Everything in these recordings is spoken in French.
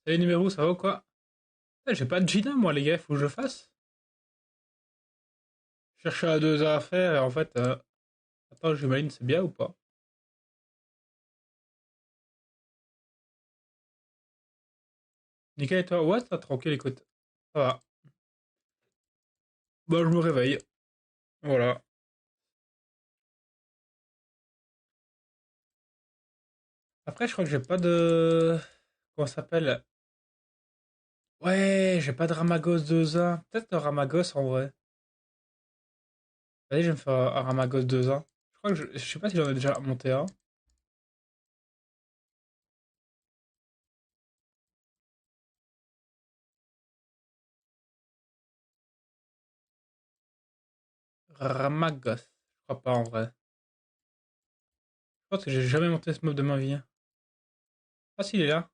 Salut numéro, ça va ou quoi? J'ai pas de Gina moi les gars, faut que je fasse. Je cherche à 2 heures à faire et en fait, attends, j'imagine c'est bien ou pas? Nickel et toi? Ouais, ça tranquille, écoute. Ça va. Bah, je me réveille. Voilà. Après, je crois que j'ai pas de. Comment ça s'appelle? Ouais, j'ai pas de Ramagos 2A. Peut-être un Ramagos en vrai. Allez, je vais me faire un Ramagos 2A. Je crois que je sais pas si j'en ai déjà monté un. Ramagos. Je crois pas en vrai. Je pense que j'ai jamais monté ce mob de ma vie. Ah, s'il est là.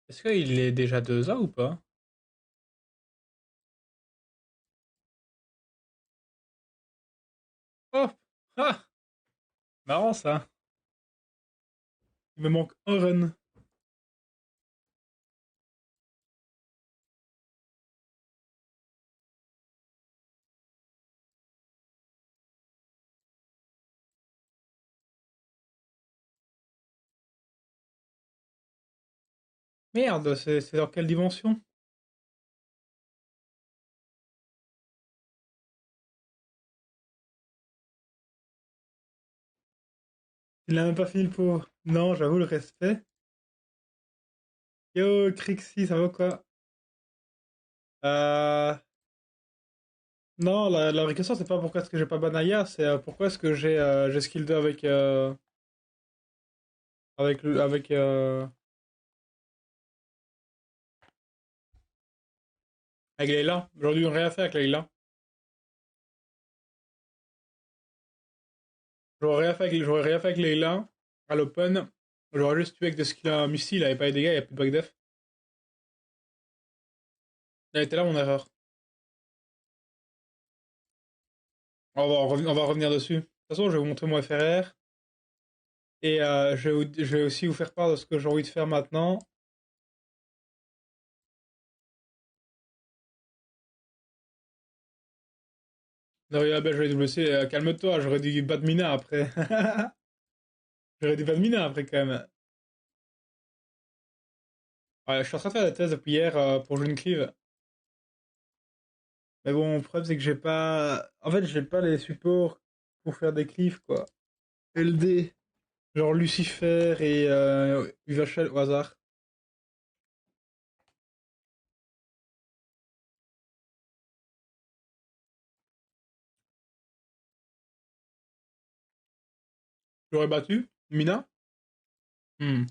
Est-ce qu'il est déjà 2A ou pas? Oh! Ah! Marrant ça. Il me manque un run. Merde, c'est dans quelle dimension? Il a même pas fini le pauvre. Non, j'avoue le respect. Yo, Crixie, ça va quoi? Euh... Non, la vraie question c'est pas pourquoi est-ce que j'ai pas Banaya, c'est pourquoi est-ce que j'ai skill 2 avec Layla. J'aurais dû rien faire avec Layla. J'aurais rien fait avec Layla à l'open. J'aurais juste tué avec des skills missile, il avait pas les dégâts, il y a plus de back def. Elle était là mon erreur. On va revenir dessus. De toute façon, je vais vous montrer mon FRR. Et je vais aussi vous faire part de ce que j'ai envie de faire maintenant. Non, ah ben, j'aurais WC, calme-toi, j'aurais dit Badmina après. J'aurais dit Badmina après quand même. Ouais, je suis en train de faire des tests depuis hier pour jouer une cleave. Mais bon, le problème c'est que j'ai pas. En fait, j'ai pas les supports pour faire des cleaves quoi. LD, genre Lucifer et UVHL au hasard. J'aurais battu. Mina. Hmm.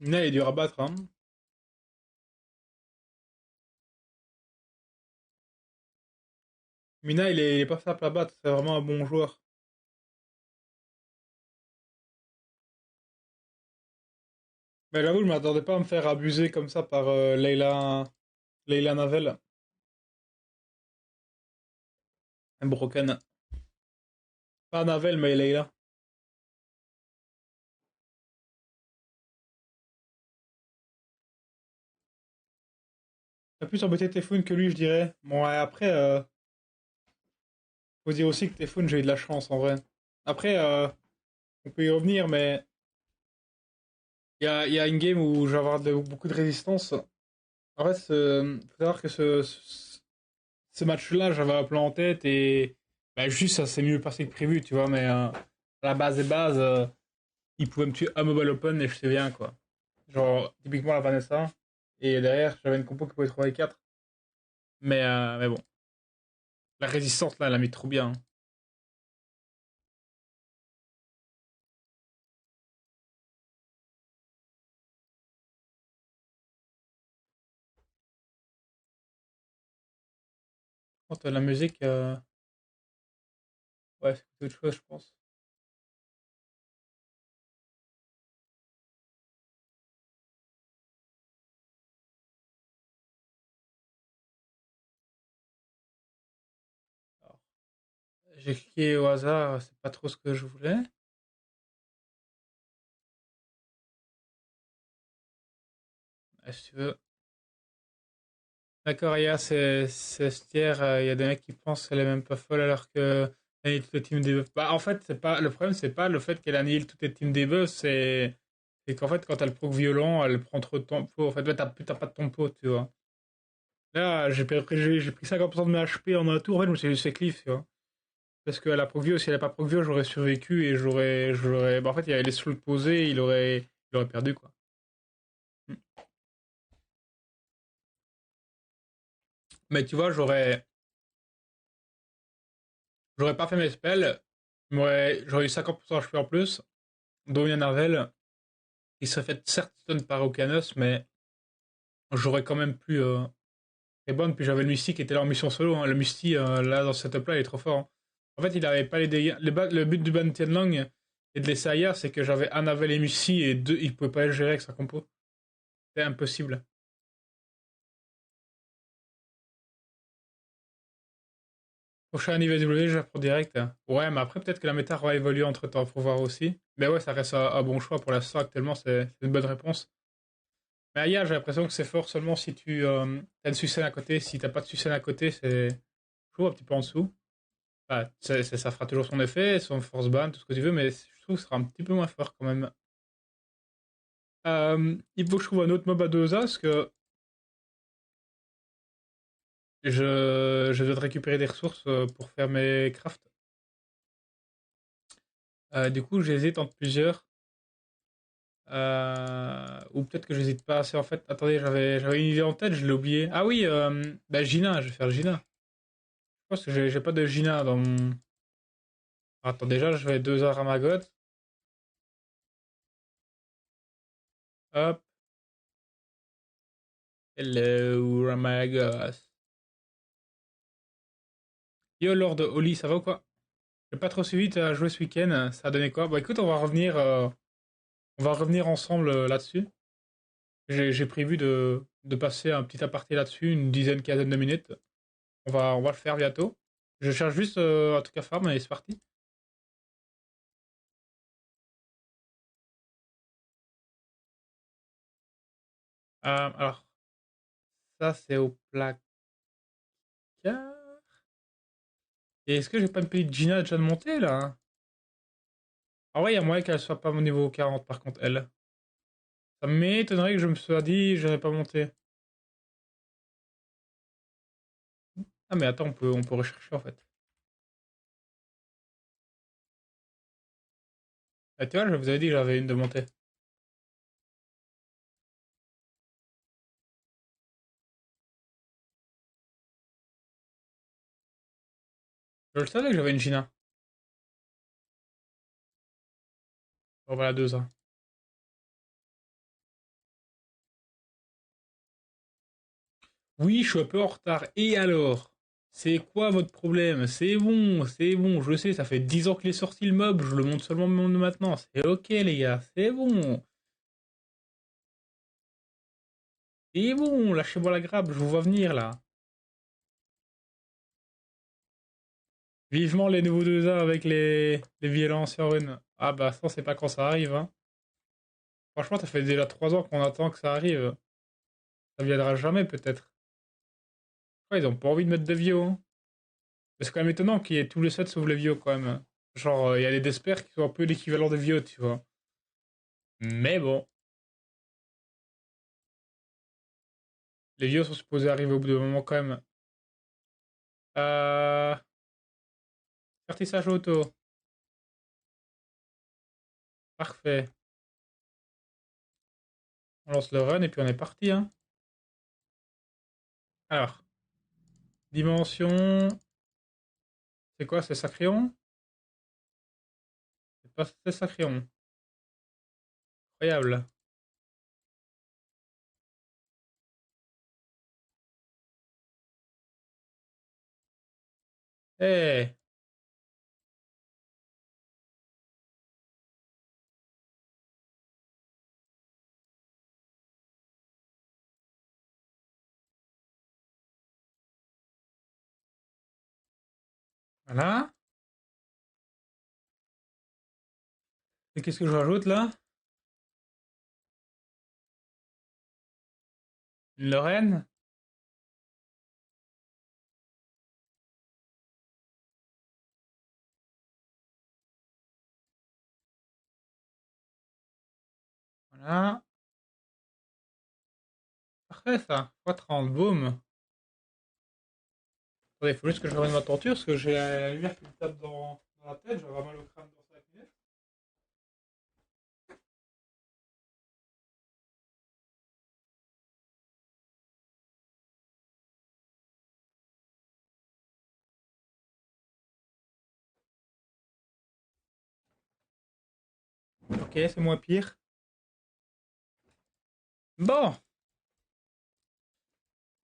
Mina il est dur à battre, hein. Mina il est pas simple à battre, c'est vraiment un bon joueur. Mais j'avoue, je m'attendais pas à me faire abuser comme ça par Leila Navel. Broken. Pas Navel, mais Leila. T'as plus embêté Typhoon que lui, je dirais. Bon, ouais, après, faut dire aussi que Typhoon, j'ai eu de la chance en vrai. Après, on peut y revenir, mais il y a une game où je vais avoir beaucoup de résistance. En fait, faut savoir que ce match-là, j'avais un plan en tête et bah, juste ça s'est mieux passé que prévu, tu vois. Mais à la base des bases, il pouvait me tuer à Mobile Open et je sais bien quoi. Genre, typiquement la Vanessa. Et derrière, j'avais une compo qui pouvait trouver 4. Mais bon, la résistance là, elle a mis trop bien, hein. Quant à la musique, ouais, c'est autre chose, je pense. Alors, j'ai cliqué au hasard, c'est pas trop ce que je voulais. Si tu veux. D'accord, c'est ce tiers, il y a des mecs qui pensent qu'elle est même pas folle alors que annihile toutes les teams debuff. Bah, en fait, c'est pas, le problème, c'est pas le fait qu'elle annihile toutes les teams debuff, c'est qu'en fait, quand elle proc violent, elle prend trop de tempo. En fait, ouais, t'as pas de tempo, tu vois. Là, j'ai pris 50% de mes HP en un tour, en fait, je me suis fait cliff, tu vois. Parce que la proc si elle a pas proc j'aurais survécu et bah, en fait, il y avait les slots posés, il aurait perdu, quoi. Mm. Mais tu vois, j'aurais pas fait mes spells, j'aurais eu 50% HP en plus, dont une Narvel, il serait fait certes stun par Okeanos, mais j'aurais quand même pu. C'est bonne, puis j'avais le Misty qui était là en mission solo, hein. Le Misty, là, dans ce setup-là, il est trop fort, hein. En fait, il avait pas les dégâts. Le but du ban Tianlang et de laisser ailleurs, c'est que j'avais un Navel et Misty et deux, il pouvait pas le gérer avec sa compo. C'est impossible. Prochain niveau W, j'apprends direct, hein. Ouais, mais après, peut-être que la méta va évoluer entre temps, faut voir aussi. Mais ouais, ça reste un bon choix pour l'instant. Actuellement, c'est une bonne réponse. Mais Aya, j'ai l'impression que c'est fort seulement si tu as une Sucène à côté. Si t'as pas de Sucène à côté, c'est toujours un petit peu en dessous. Enfin, ça fera toujours son effet, son force ban, tout ce que tu veux, mais je trouve que ce sera un petit peu moins fort quand même. Il faut que je trouve un autre mob à 2A parce que je dois récupérer des ressources pour faire mes crafts. Du coup, j'hésite entre plusieurs. Ou peut-être que j'hésite pas assez en fait. Attendez, j'avais une idée en tête, je l'ai oublié. Ah oui, bah, Gina, je vais faire Gina. Je pense que j'ai pas de Gina dans mon. Attends, déjà, je vais 2 heures à Magot. Hop. Hello, Ramagos. Yo, Lord Oli, ça va ou quoi? J'ai pas trop suivi, t'as joué ce week-end, ça a donné quoi? Bah écoute, on va revenir ensemble là-dessus. J'ai prévu de passer un petit aparté là-dessus, une dizaine, quinzaine de minutes. On va le faire bientôt. Je cherche juste un truc à farm et c'est parti. Alors, ça c'est au placard. Et est-ce que j'ai pas une petite Gina déjà de montée là, hein? Ah ouais, il y a moyen qu'elle soit pas au niveau 40 par contre, elle. Ça m'étonnerait que je me sois dit je n'ai pas monté. Ah mais attends, on peut rechercher en fait. Ah, tu vois, je vous avais dit que j'avais une de montée. Je le savais que j'avais une Gina. Bon, voilà, 2 ans. Oui, je suis un peu en retard. Et alors? C'est quoi votre problème? C'est bon, je sais, ça fait 10 ans qu'il est sorti le mob, je le monte seulement maintenant. C'est ok les gars, c'est bon. C'est bon, lâchez-moi la grappe, je vous vois venir là. Vivement les nouveaux 2A avec les violences en rune. Ah bah ça, on sait pas quand ça arrive, hein. Franchement, ça fait déjà 3 ans qu'on attend que ça arrive. Ça viendra jamais peut-être. Ouais, ils ont pas envie de mettre de vieux, hein. Mais c'est quand même étonnant qu'il y ait tous les sets sauf les vieux quand même. Genre, il y a les Desper qui sont un peu l'équivalent des vieux, tu vois. Mais bon, les vieux sont supposés arriver au bout d'un moment quand même. Euh... Vertissage auto. Parfait. On lance le run et puis on est parti, hein. Alors, dimension. C'est quoi? C'est Sacrion? C'est pas c'est Sacrion. Incroyable. Eh, voilà. Et qu'est-ce que je rajoute là? Une Lorraine. Voilà. Parfait ça. x30, boum. Attendez, il faut juste que je ramène ma tenture parce que j'ai la lumière qui me tape dans la tête. J'ai vraiment mal au crâne dans sa lunette. Ok, c'est moins pire. Bon,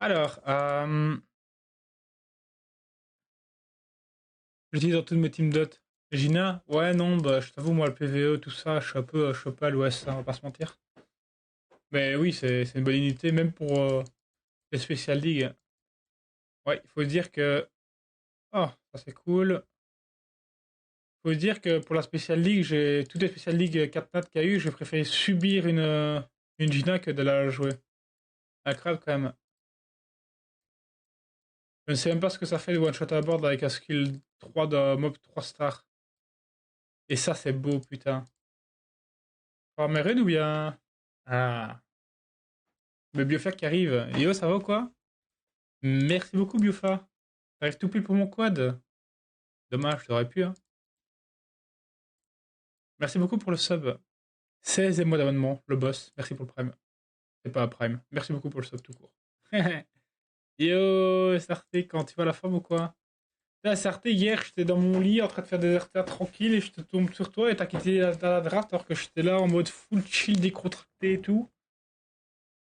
alors, j'utilise dans toutes mes team dots. Gina? Ouais, non, bah, je t'avoue, moi, le PVE, tout ça, je suis un peu à l'ouest, hein, on va pas se mentir. Mais oui, c'est une bonne unité, même pour les Special League. Ouais, il faut se dire que. Oh, ça c'est cool. Faut se dire que pour la Special League, toutes les Special League 4 nat qu'il y a eu, j'ai préféré subir une Gina que de la jouer. Incroyable quand même. Je ne sais même pas ce que ça fait de one-shot à board avec un skill 3 de mob 3 stars. Et ça, c'est beau, putain. Farmered ou bien. Ah. Le Biofa qui arrive. Yo, ça va ou quoi? Merci beaucoup, Biofa. T'arrives tout pile pour mon quad. Dommage, t'aurais pu, hein. Merci beaucoup pour le sub. 16 mois d'abonnement, le boss. Merci pour le prime. C'est pas un prime. Merci beaucoup pour le sub tout court. Yo, Sarté, quand tu vas à la femme ou quoi? Là, Sarté, hier, j'étais dans mon lit en train de faire des RTA tranquille et je te tombe sur toi et t'as quitté la draft alors que j'étais là en mode full chill, décontracté et tout.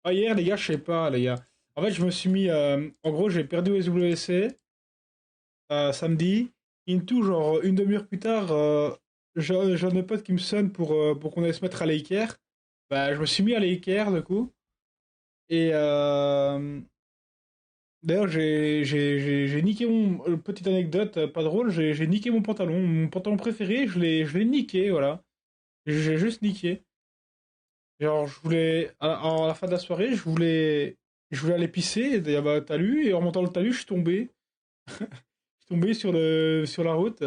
Ah, hier, les gars, je sais pas, les gars. En fait, je me suis mis. En gros, j'ai perdu au SWC samedi. Into, genre, une demi-heure plus tard, j'ai un de mes potes qui me sonne pour qu'on aille se mettre à l'Aker. Bah, je me suis mis à l'Aker, du coup. Et d'ailleurs, j'ai niqué mon. Petite anecdote, pas drôle, j'ai niqué mon pantalon. Mon pantalon préféré, je l'ai niqué, voilà. J'ai juste niqué. Genre, je voulais. À la fin de la soirée, je voulais aller pisser, et il y avait un talus, et en montant le talus, je suis tombé. Je suis tombé sur la route.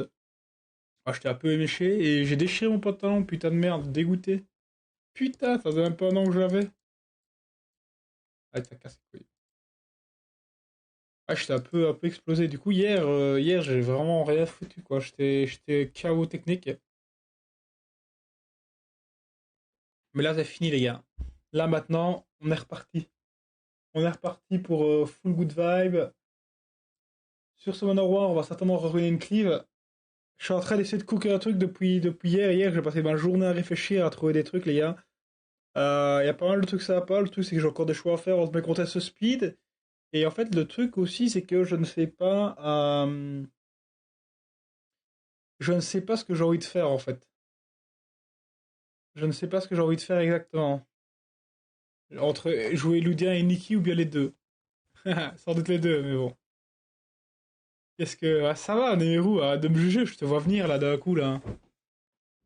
Ah, j'étais un peu éméché, et j'ai déchiré mon pantalon, putain de merde, dégoûté. Putain, ça faisait un peu un an que je l'avais. Ah, t'as cassé les couilles. Ah, j'étais un peu explosé. Du coup, hier j'ai vraiment rien foutu, quoi. J'étais KO technique. Mais là, c'est fini, les gars. Là, maintenant, on est reparti. On est reparti pour full good vibe. Sur ce Manor, on va certainement revenir une cleave. Je suis en train d'essayer de cooker un truc depuis hier. Hier, j'ai passé ma journée à réfléchir, à trouver des trucs, les gars. Il y a pas mal de trucs ça va pas. Le truc, c'est que j'ai encore des choix à faire entre mes contests speed. Et en fait, le truc aussi, c'est que je ne sais pas ce que j'ai envie de faire, en fait. Je ne sais pas ce que j'ai envie de faire exactement. Entre jouer Ludien et Nikki ou bien les deux. Sans doute les deux, mais bon. Qu'est-ce que. Ah, ça va, Nehru, de me juger, je te vois venir là d'un coup, là.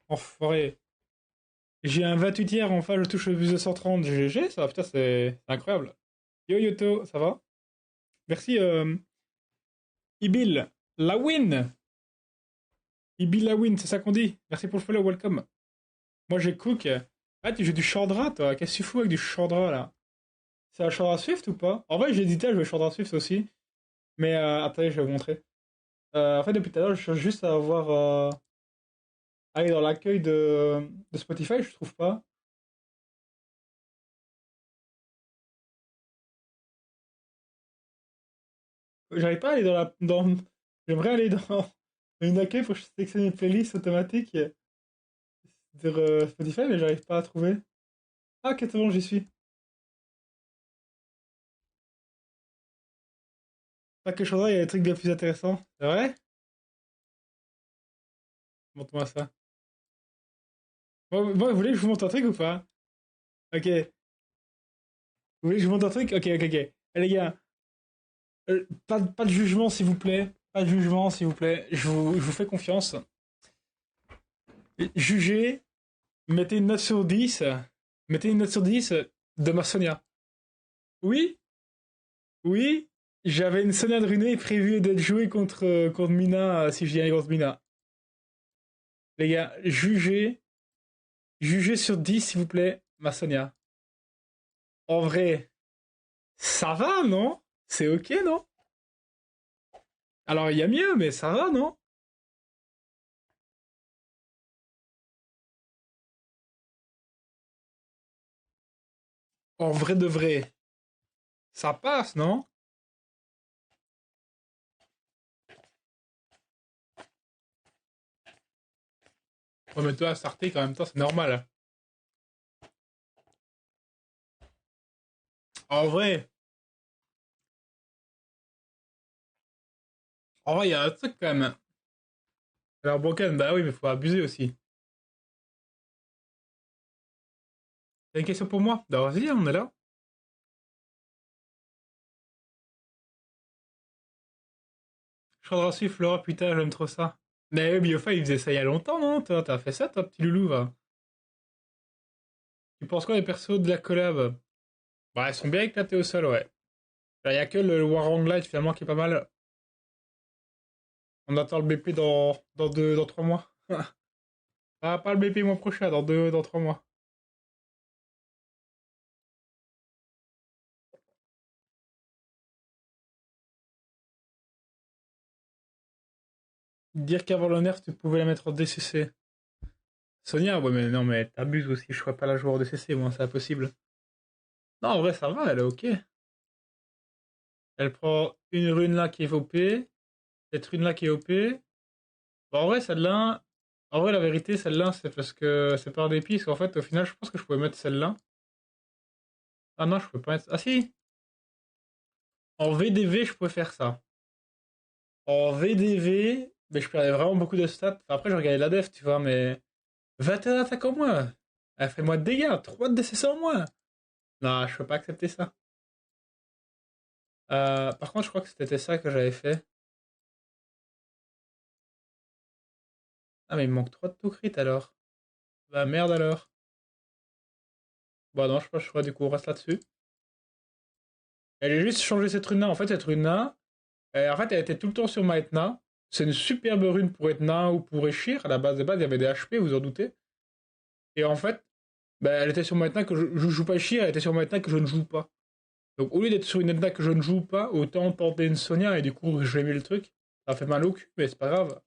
Enfoiré. J'ai un 28 hier, enfin je touche le plus de 130 GG, ça, putain, c'est incroyable. Yo Yoto, ça va? Merci, Ibil. La win! Ibil la win, c'est ça qu'on dit. Merci pour le follow, welcome. Moi j'ai Cook. Ah, tu joues du Chandra, toi. Qu'est-ce que tu fous avec du Chandra, là? C'est un Chandra Swift ou pas? En vrai, j'ai hésité à jouer Chandra Swift aussi. Mais attendez, je vais vous montrer. En fait, depuis tout à l'heure, je cherche juste à avoir. Aller dans l'accueil de Spotify, je trouve pas. J'arrive pas à aller J'aimerais aller dans une accueil pour sélectionner une playlist automatique sur Spotify, mais j'arrive pas à trouver. Ah, ok, c'est bon, j'y suis. Pas que Chandra, il y a des trucs bien plus intéressants. C'est vrai? Montre-moi ça. Vous voulez que je vous montre un truc ou pas? Ok. Vous voulez que je vous montre un truc? Ok, ok, ok. Les gars, pas de jugement, s'il vous plaît. Pas de jugement, s'il vous plaît. Je vous fais confiance. Jugez, mettez une note sur 10. Mettez une note sur 10 de ma Sonia. Oui? Oui, j'avais une Sonia Drunet prévue d'être jouée contre Mina si je gagnais contre Mina. Les gars, jugez sur 10 s'il vous plaît, ma Sonia. En vrai, ça va, non? C'est ok, non? Alors, il y a mieux, mais ça va, non? En vrai de vrai, ça passe, non? Ouais, mais toi, starter en même temps, c'est normal. En vrai, il y a un truc quand même. Alors, Broken, bah oui, mais faut abuser aussi. T'as une question pour moi? Bah, vas-y, on est là. Chandra suivre Flora, putain, j'aime trop ça. Mais Biofa, il faisait ça il y a longtemps, non? Toi, t'as fait ça, toi, petit loulou, va. Tu penses quoi des persos de la collab? Bah, elles sont bien éclatées au sol, ouais. Il y a que le Warhang Light, finalement, qui est pas mal. On attend le BP dans 3 mois. Ah, pas le BP mois prochain, dans 3 mois. Dire qu'avant l'honneur, tu pouvais la mettre en DCC. Sonia, ouais, mais non, mais t'abuses aussi, je serais pas la joueur de DCC, moi, c'est impossible. Non, en vrai, ça va, elle est ok. Elle prend une rune là qui est OP, cette rune là qui est OP. Bon, en vrai, celle-là, en vrai, la vérité, celle-là, c'est parce que c'est par dépit, parce qu'en fait, au final, je pense que je pouvais mettre celle-là. Ah non, je peux pas mettre. Ah si! En VDV, je pouvais faire ça. En VDV, mais je perdais vraiment beaucoup de stats. Enfin, après, je regardais la def, tu vois, mais 21 attaques en moins. Elle fait moins de dégâts, 3 de DCC en moins. Non, je peux pas accepter ça. Par contre, je crois que c'était ça que j'avais fait. Ah, mais il me manque 3 de tout crit alors. Bah merde alors. Bah non, je sais pas, je crois du coup, on reste là-dessus. Elle a juste changé cette rune-là. En fait, cette rune-là, en fait, elle était tout le temps sur ma Etna. C'est une superbe rune pour Etna ou pour Eshir. À la base des bases, il y avait des HP, vous en doutez. Et en fait, bah, elle était sur ma Etna que je joue pas Eshir, elle était sur ma Etna que je ne joue pas. Donc au lieu d'être sur une Etna que je ne joue pas, autant porter une Sonia et du coup j'ai mis le truc. Ça fait mal au cul, mais c'est pas grave.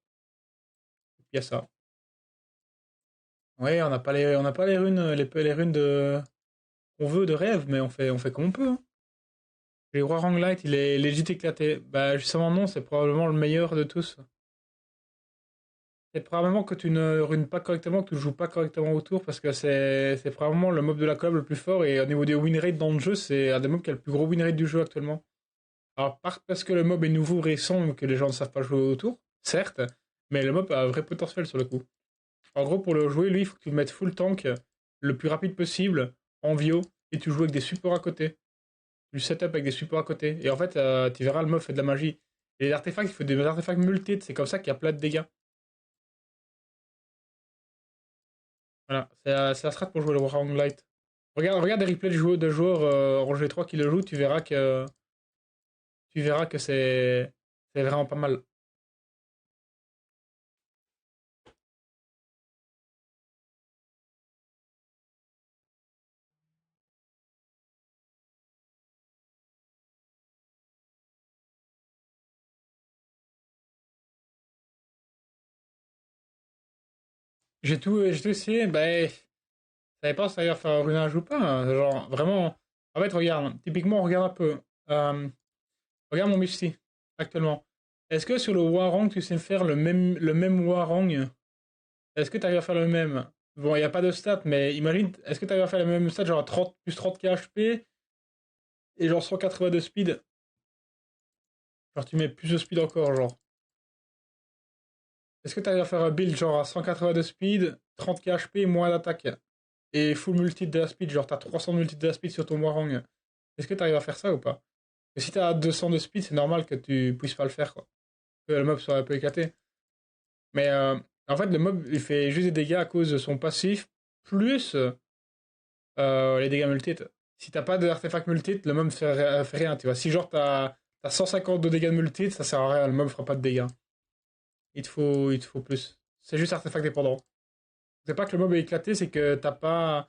Il y a ça. Ouais, on n'a pas les runes, les runes de qu'on veut de rêve, mais on fait comme on peut, hein. Les rois Ranglight, il est legit éclaté. Bah justement non, c'est probablement le meilleur de tous. C'est probablement que tu ne runes pas correctement, que tu ne joues pas correctement autour, parce que c'est probablement le mob de la collab le plus fort, et au niveau des win rates dans le jeu, c'est un des mobs qui a le plus gros win rate du jeu actuellement. Alors, parce que le mob est nouveau, récent, que les gens ne savent pas jouer autour, certes, mais le mob a un vrai potentiel sur le coup. En gros, pour le jouer, lui, il faut que tu le mettes full tank, le plus rapide possible, en vio, et tu joues avec des supports à côté. Tu le setup avec des supports à côté. Et en fait, tu verras, le mob fait de la magie. Et les artefacts, il faut des artefacts multis, c'est comme ça qu'il y a plein de dégâts. Voilà, c'est la strat pour jouer le Warhound Light. Regarde des replays de joueurs en G3 qui le jouent, tu verras que c'est vraiment pas mal. J'ai tout essayé, bah, ça dépend si d'ailleurs faire runage ou pas, hein. Genre, vraiment. En fait, regarde, typiquement, regarde un peu. Euh, Regarde mon Mishti, actuellement. Est-ce que sur le Warang, tu sais faire le même Warang? Est-ce que tu arrives à faire le même? Bon, il n'y a pas de stats, mais imagine, est-ce que tu arrives à faire le même stat, genre 30 plus 30 KHP et genre 180 de speed? Genre, tu mets plus de speed encore, genre. Est-ce que tu arrives à faire un build genre à 180 de speed, 30 KHP, moins d'attaque? Et full multi de la speed, genre t'as 300 multi de la speed sur ton Warang. Est-ce que tu arrives à faire ça ou pas? Et si t'as 200 de speed, c'est normal que tu puisses pas le faire, quoi. Que le mob soit un peu éclaté. Mais en fait, le mob, il fait juste des dégâts à cause de son passif, plus les dégâts multi. Si t'as pas d'artefact multihit, le mob fait rien, tu vois. Si genre t'as 150 de dégâts de multihit, ça sert à rien, le mob fera pas de dégâts. Il te faut plus. C'est juste artefact dépendant. C'est pas que le mob est éclaté, c'est que t'as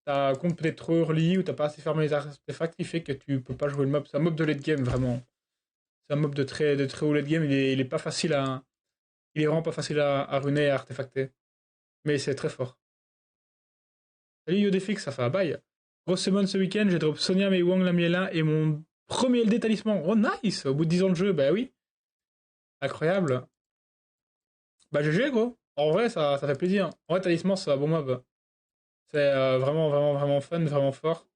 un compte peut-être trop early ou t'as pas assez fermé les artefacts qui fait que tu peux pas jouer le mob. C'est un mob de late game, vraiment. C'est un mob de très haut late game, il est pas facile à. Il est vraiment pas facile à runer et à artefacter. Mais c'est très fort. Salut Yodefix, ça fait un bail. Grosse semaine ce week-end, j'ai drop Sonia Mei Wang Lamiela et mon premier LD talisman. Oh nice! Au bout de 10 ans de jeu, bah oui. Incroyable. Bah GG gros. En vrai, ça fait plaisir. En vrai, talisman, c'est un bon mob. C'est vraiment, vraiment, vraiment fun, vraiment fort.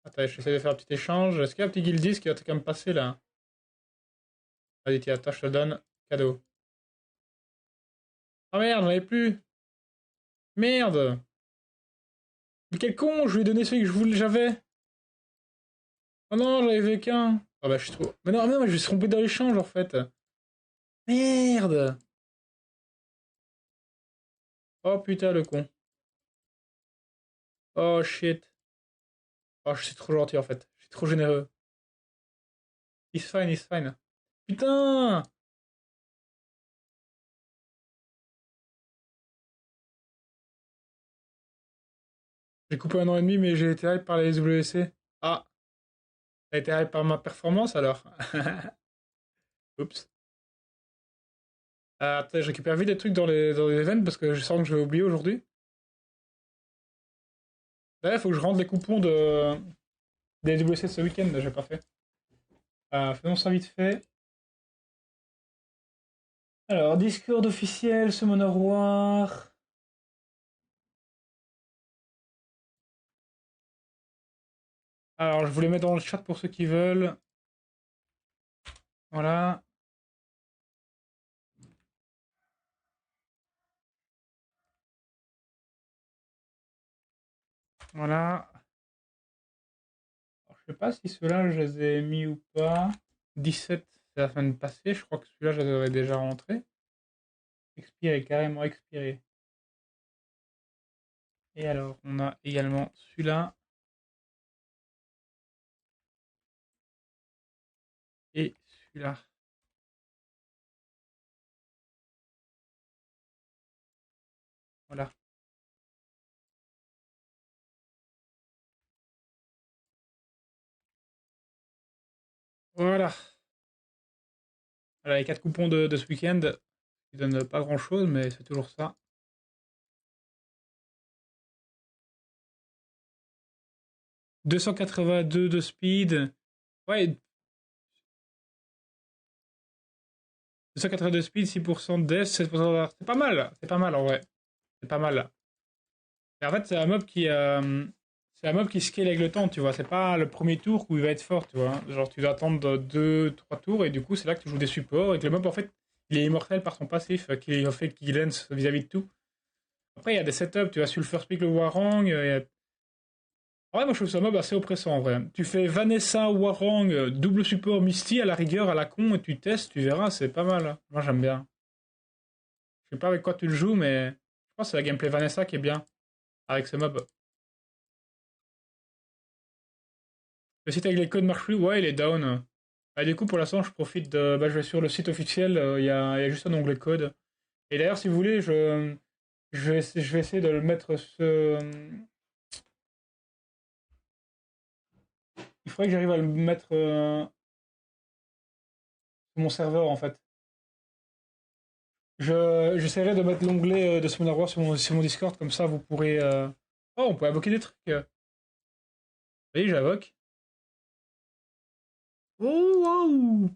Attends, j'essaie de faire un petit échange. Est-ce qu'il y a un petit guildis qui va quand même passer là? Vas-y, tiens, attends, je te le donne. Cadeau. Ah merde, j'en avais plus. Merde! Mais quel con, je lui ai donné celui que j'avais. Oh non, j'en avais qu'un. Ah bah je suis trop. Mais non, mais je me suis trompé dans l'échange en fait. Merde! Oh putain, le con. Oh shit. Oh, je suis trop gentil en fait. Je suis trop généreux. It's fine, it's fine. Putain! J'ai coupé 1 an et demi, mais j'ai été hype par les WC. Ah, t'as été hype par ma performance alors? Oups. Attends, je récupère vite des trucs dans les events parce que je sens que je vais oublier aujourd'hui. D'ailleurs, il faut que je rende les coupons des WC de ce week-end, j'ai pas fait. Faisons ça vite fait. Alors, Discord officiel, Summoner War. Alors, je vous les mets dans le chat pour ceux qui veulent. Voilà. Voilà. Alors, je sais pas si ceux-là, je les ai mis ou pas. 17, c'est la semaine passée. Je crois que celui-là, je devrais déjà rentrer. Expiré, carrément expiré. Et alors, on a également celui-là. Et celui-là. Voilà. Voilà. Voilà les 4 coupons de ce week-end. Qui donnent pas grand-chose, mais c'est toujours ça. 282 de speed. Ouais, 282 de speed, 6% de death, 7% d'art. C'est pas mal. C'est pas mal en vrai. C'est pas mal. Et en fait, c'est un mob qui scale avec le temps, tu vois. C'est pas le premier tour où il va être fort, tu vois. Genre, tu dois attendre 2, 3 tours et du coup, c'est là que tu joues des supports et que le mob, en fait, il est immortel par son passif, qui fait qu'il lance vis-à-vis de tout. Après, il y a des setups, tu vois, sur le first pick, le Warang. Ouais, moi, je trouve ce mob assez oppressant, en vrai. Tu fais Vanessa, Warang, double support Misty à la rigueur, à la con, et tu testes, tu verras, c'est pas mal, hein. Moi, j'aime bien. Je sais pas avec quoi tu le joues, mais je pense que c'est la gameplay Vanessa qui est bien avec ce mob. Le site avec les codes marche plus, ouais, il est down. Ah, du coup, pour l'instant, je profite de. Bah, je vais sur le site officiel, il y a juste un onglet code. Et d'ailleurs, si vous voulez, je vais essayer de le mettre ce. Il faudrait que j'arrive à le mettre sur mon serveur, en fait. J'essaierai de mettre l'onglet de Summoner War sur mon Discord, comme ça, vous pourrez. Oh, on peut invoquer des trucs. Oui, j'invoque. Oh, wow!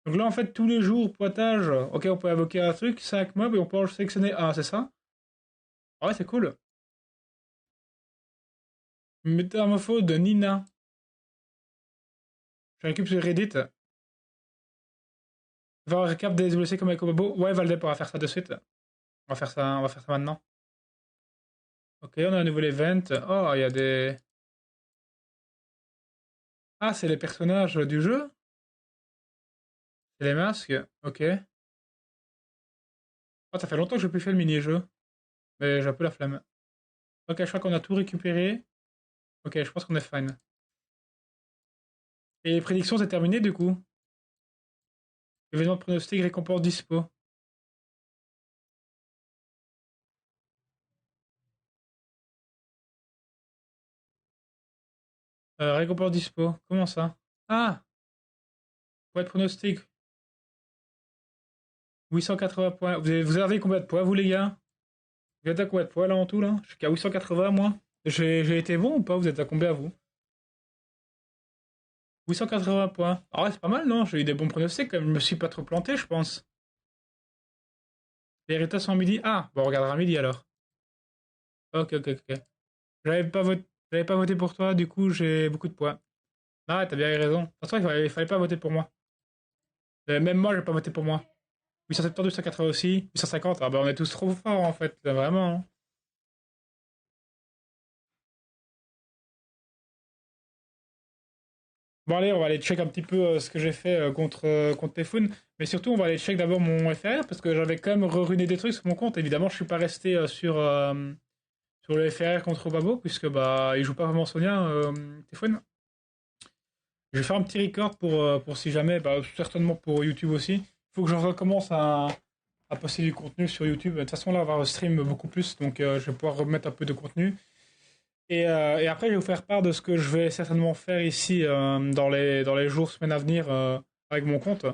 Donc là, en fait, tous les jours, pointage. Ok, on peut invoquer un truc, 5 mobs, et on peut en sélectionner un, c'est ça? Ah ouais, c'est cool. Métamorphose de Nina. Je récupère sur Reddit. Va récap des WC comme avec Obabo. Ouais, Valdep, on va faire ça de suite. On va faire ça maintenant. Ok, on a un nouvel event. Oh, il y a des. Ah, c'est les personnages du jeu? C'est les masques? Ok. Oh, ça fait longtemps que je n'ai plus fait le mini-jeu. Mais j'ai un peu la flemme. Ok, je crois qu'on a tout récupéré. Ok, je pense qu'on est fine. Et les prédictions, c'est terminé du coup. Événement de pronostic, récompense dispo. Récompense dispo. Comment ça? Ah, pour être pronostic. 880 points. Vous avez combien de points, vous, les gars? Vous êtes à combien de points, là, en tout, là? Je suis qu'à 880, moi. J'ai été bon ou pas? Vous êtes à combien, vous? 880 points. Ah ouais, c'est pas mal, non? J'ai eu des bons pronostics, quand même. Je me suis pas trop planté, je pense. Les résultats sont à midi. Ah, bon, on regardera à midi, alors. Ok, ok, ok. J'avais pas voté pour toi, du coup, j'ai beaucoup de points. Ah, t'as bien raison. C'est pour ça qu'il fallait pas voter pour moi. Même moi, j'ai pas voté pour moi. 872, 880 aussi. 850, ah bah on est tous trop forts, en fait. Vraiment, hein. Bon allez, on va aller check un petit peu ce que j'ai fait contre Typhoon. Mais surtout, on va aller check d'abord mon FR parce que j'avais quand même ruiné des trucs sur mon compte. Évidemment, je suis pas resté sur le FR contre Babo puisque bah il joue pas vraiment Sonia, Typhoon. Je vais faire un petit record pour si jamais, bah, certainement pour YouTube aussi. Il faut que je recommence à poster du contenu sur YouTube. De toute façon, là, on va stream beaucoup plus, donc je vais pouvoir remettre un peu de contenu. Et après, je vais vous faire part de ce que je vais certainement faire ici dans les jours, semaines à venir avec mon compte.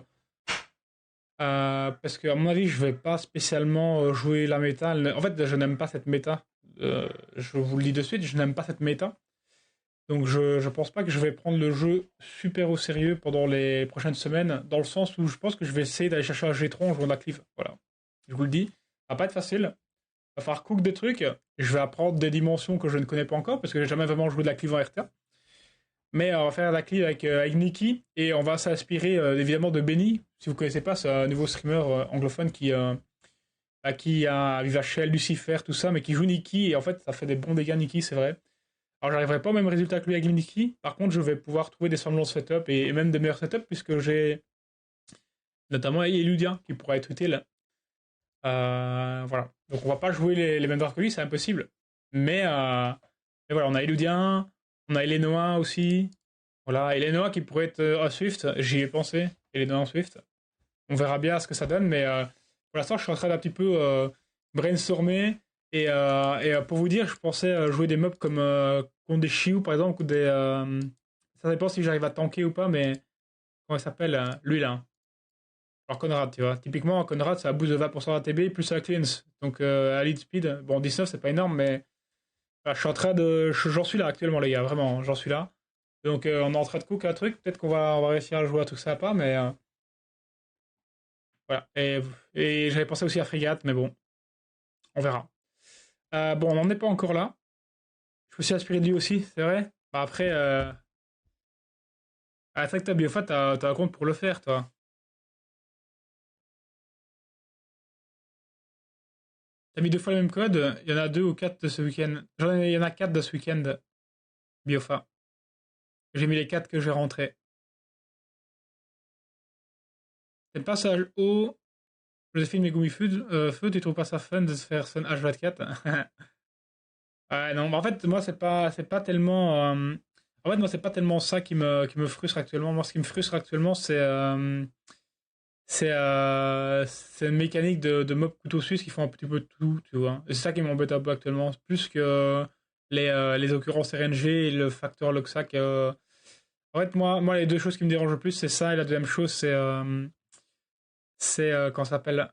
Parce qu'à mon avis, je vais pas spécialement jouer la méta. En fait, je n'aime pas cette méta. Je vous le dis de suite, je n'aime pas cette méta. Donc je pense pas que je vais prendre le jeu super au sérieux pendant les prochaines semaines, dans le sens où je pense que je vais essayer d'aller chercher un G-Tron en jouant la cleave. Voilà. Je vous le dis. Ça va pas être facile. Il va falloir cook des trucs. Je vais apprendre des dimensions que je ne connais pas encore parce que j'ai jamais vraiment joué de la cleave en RTA. Mais on va faire la cleave avec Nikki et on va s'inspirer évidemment de Benny. Si vous connaissez pas, c'est un nouveau streamer anglophone qui a Vivachel, Lucifer, tout ça, mais qui joue Nikki et en fait ça fait des bons dégâts Nikki, c'est vrai. Alors j'arriverai pas au même résultat que lui avec Nikki. Par contre, je vais pouvoir trouver des semblants de setup et même des meilleurs setups puisque j'ai notamment Eludien qui pourra être utile. Voilà. Donc on va pas jouer les mêmes droits que lui, c'est impossible. Mais voilà, on a Eludien, on a Elenoa aussi. Voilà, Elenoa qui pourrait être un Swift, j'y ai pensé. Elenoa en Swift. On verra bien ce que ça donne, mais pour l'instant, je suis en train d'un petit peu brainstormer. Et pour vous dire, je pensais jouer des mobs comme contre des Shiu par exemple, ou ça dépend si j'arrive à tanker ou pas, mais comment il s'appelle lui là. Alors Conrad, tu vois. Typiquement, Conrad, ça boost de 20% ATB plus la cleanse. Donc à lead speed, bon 19 c'est pas énorme, mais voilà, je suis en train de. J'en suis là actuellement les gars, vraiment, j'en suis là. Donc on est en train de cook un truc, peut-être qu'on va réussir à jouer à tout ça pas, mais voilà. Et j'avais pensé aussi à Frégate, mais bon, on verra. Bon, on n'en est pas encore là. Je me suis inspiré de lui aussi, c'est vrai. Bah, après, c'est vrai que t'as Biofat, t'as un compte pour le faire, toi. T'as mis deux fois le même code, il y en a deux ou quatre de ce week-end. Il y en a quatre de ce week-end, Biofa. J'ai mis les quatre que j'ai rentrés. C'est le passage haut, Joséphine Megumi Feu, tu trouves pas ça fun de se faire Sun H24? Ouais, non, mais en fait, moi, c'est pas tellement. En fait, moi, c'est pas tellement ça qui me frustre actuellement. Moi, ce qui me frustre actuellement, c'est une mécanique de mob couteau suisse qui font un petit peu de tout, tu vois. Et c'est ça qui m'embête un peu actuellement, plus que les occurrences RNG et le facteur Loxac. En fait, moi, les deux choses qui me dérangent le plus, c'est ça, et la deuxième chose, c'est comment ça s'appelle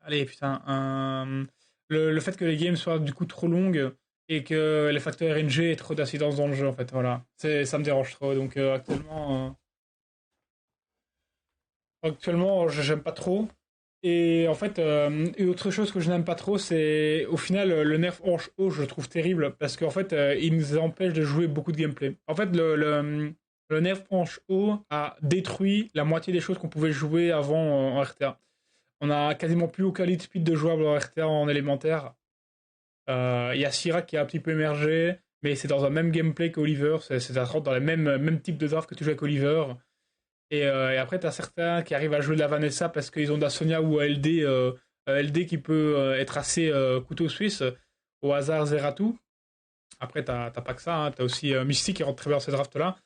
allez, putain, le fait que les games soient du coup trop longues et que les facteurs RNG aient trop d'incidence dans le jeu, en fait, voilà. Ça me dérange trop, donc actuellement, j'aime pas trop. Et en fait, et autre chose que je n'aime pas trop, c'est au final le nerf hanche haut, je le trouve terrible parce qu'en fait, il nous empêche de jouer beaucoup de gameplay. En fait, le nerf hanche haut a détruit la moitié des choses qu'on pouvait jouer avant en RTA. On a quasiment plus aucun lead speed de jouable en RTA en élémentaire. Il y a Syrah qui a un petit peu émergé, mais c'est dans un même gameplay qu'Oliver. Ça rentre dans le même type de draft que tu joues avec Oliver. Et après, t'as certains qui arrivent à jouer de la Vanessa parce qu'ils ont de la Sonia ou ALD LD qui peut être assez couteau suisse, au hasard Zeratou. Après, t'as pas que ça, hein. T'as aussi Mystique qui rentre très bien dans ces drafts-là.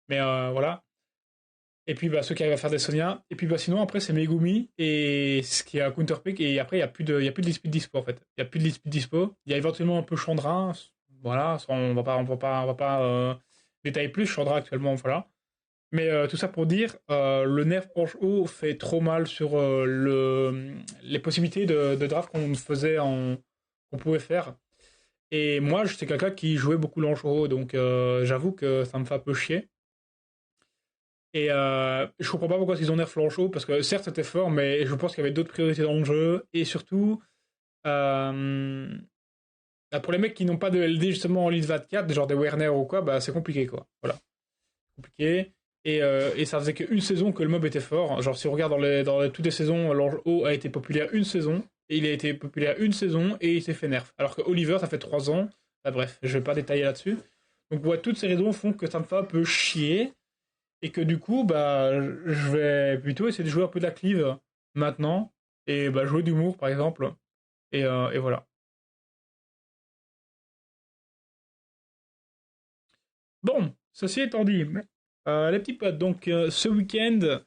Mais voilà. Et puis bah, ceux qui arrivent à faire des Sonia. Et puis bah, sinon, après, c'est Megumi et ce qui est un counterpick. Et après, il y a plus de Lispid dispo en fait. Il y a plus de Lispid dispo. Il y a éventuellement un peu Chandra. Voilà, on va pas détailler plus. Chandra actuellement, voilà. Mais tout ça pour dire, le nerf Orge haut fait trop mal sur les possibilités de draft qu'on pouvait faire. Et moi, j'étais quelqu'un qui jouait beaucoup l'Ange haut, donc j'avoue que ça me fait un peu chier. Et je comprends pas pourquoi ils ont nerf Flancho, parce que certes c'était fort, mais je pense qu'il y avait d'autres priorités dans le jeu. Et surtout, euh, bah, pour les mecs qui n'ont pas de LD justement en Elite 24, genre des Werner ou quoi, bah c'est compliqué quoi. Voilà, compliqué. Et ça faisait qu'une saison que le mob était fort. Genre si on regarde toutes les saisons, l'Ange haut a été populaire une saison, et il a été populaire une saison, et il s'est fait nerf. Alors que Oliver, ça fait 3 ans. Bah, bref, je vais pas détailler là-dessus. Donc ouais, toutes ces raisons font que ça me fait un peu chier. Et que du coup, bah, je vais plutôt essayer de jouer un peu de la cleave maintenant. Et bah, jouer d'humour, par exemple. Et voilà. Bon, ceci étant dit, les petits potes, donc ce week-end,